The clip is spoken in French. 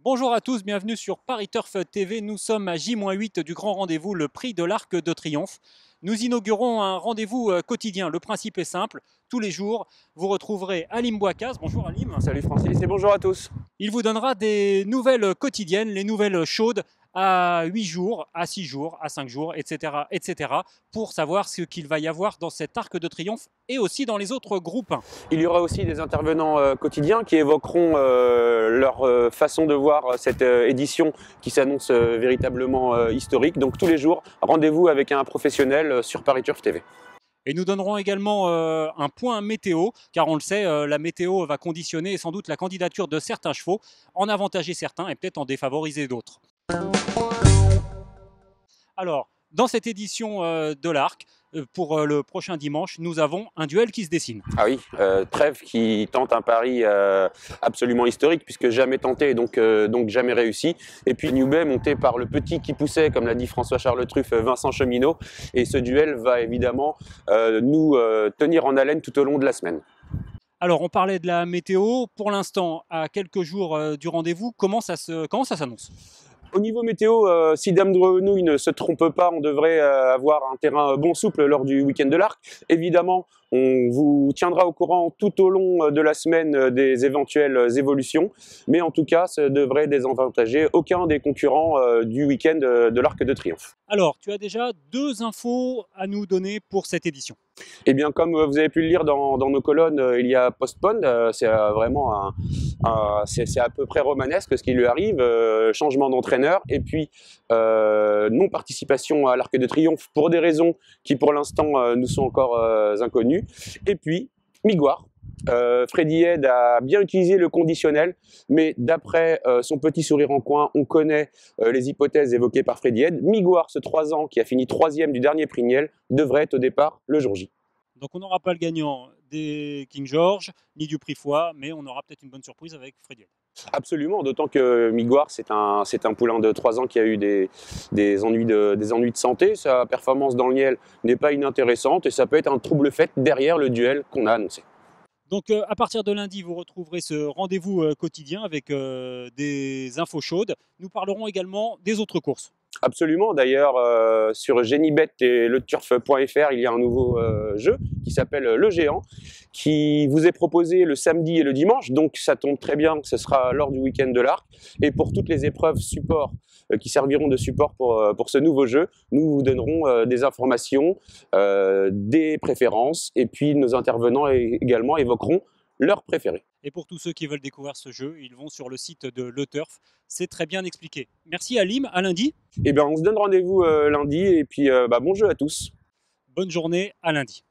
Bonjour à tous, bienvenue sur Paris Turf TV. Nous sommes à J-8 du grand rendez-vous, le prix de l'Arc de Triomphe. Nous inaugurons un rendez-vous quotidien. Le principe est simple, tous les jours, vous retrouverez Halim Bouakkaz. Bonjour Halim. Salut Francis et bonjour à tous. Il vous donnera des nouvelles quotidiennes, les nouvelles chaudes à 8 jours, à 6 jours, à 5 jours, etc. pour savoir ce qu'il va y avoir dans cet Arc de Triomphe et aussi dans les autres groupes. Il y aura aussi des intervenants quotidiens qui évoqueront leur façon de voir cette édition qui s'annonce véritablement historique. Donc tous les jours, rendez-vous avec un professionnel sur Paris Turf TV. Et nous donnerons également un point météo, car on le sait, la météo va conditionner sans doute la candidature de certains chevaux, en avantager certains et peut-être en défavoriser d'autres. Alors, dans cette édition de l'Arc, pour le prochain dimanche, nous avons un duel qui se dessine. Ah oui, Trèves qui tente un pari absolument historique puisque jamais tenté et donc jamais réussi. Et puis New Bay monté par le petit qui poussait, comme l'a dit François-Charles Truffe, Vincent Cheminot. Et ce duel va évidemment nous tenir en haleine tout au long de la semaine. Alors, on parlait de la météo. Pour l'instant, à quelques jours du rendez-vous, comment ça s'annonce ? Au niveau météo, si Dame de Grenouille ne se trompe pas, on devrait avoir un terrain bon souple lors du week-end de l'Arc. Évidemment, on vous tiendra au courant tout au long de la semaine des éventuelles évolutions, mais en tout cas, ça devrait désavantager aucun des concurrents du week-end de l'Arc de Triomphe. Alors, tu as déjà 2 infos à nous donner pour cette édition. Eh bien, comme vous avez pu le lire dans nos colonnes, il y a Postpone, c'est vraiment c'est à peu près romanesque ce qui lui arrive, changement d'entraîneur, et puis non-participation à l'Arc de Triomphe pour des raisons qui pour l'instant nous sont encore inconnues, et puis Miguar. Freddy Head a bien utilisé le conditionnel, mais d'après son petit sourire en coin, on connaît les hypothèses évoquées par Freddy Head. Miguar, ce 3 ans, qui a fini 3e du dernier prix Niel, devrait être au départ le jour J. Donc on n'aura pas le gagnant des King George, ni du prix Foix, mais on aura peut-être une bonne surprise avec Freddy Head. Absolument, d'autant que Miguar, c'est un poulain de 3 ans qui a eu des ennuis de santé. Sa performance dans le Niel n'est pas inintéressante et ça peut être un trouble fait derrière le duel qu'on a annoncé. Donc à partir de lundi, vous retrouverez ce rendez-vous quotidien avec des infos chaudes. Nous parlerons également des autres courses. Absolument, d'ailleurs sur Genibet et leturf.fr, il y a un nouveau jeu qui s'appelle Le Géant, qui vous est proposé le samedi et le dimanche, donc ça tombe très bien, ce sera lors du week-end de l'Arc. Et pour toutes les épreuves support qui serviront de support pour ce nouveau jeu, nous vous donnerons des informations, des préférences, et puis nos intervenants également évoqueront leurs préférés. Et pour tous ceux qui veulent découvrir ce jeu, ils vont sur le site de Le Turf. C'est très bien expliqué. Merci Halim, à lundi. Eh bien, on se donne rendez-vous lundi, et puis bon jeu à tous. Bonne journée, à lundi.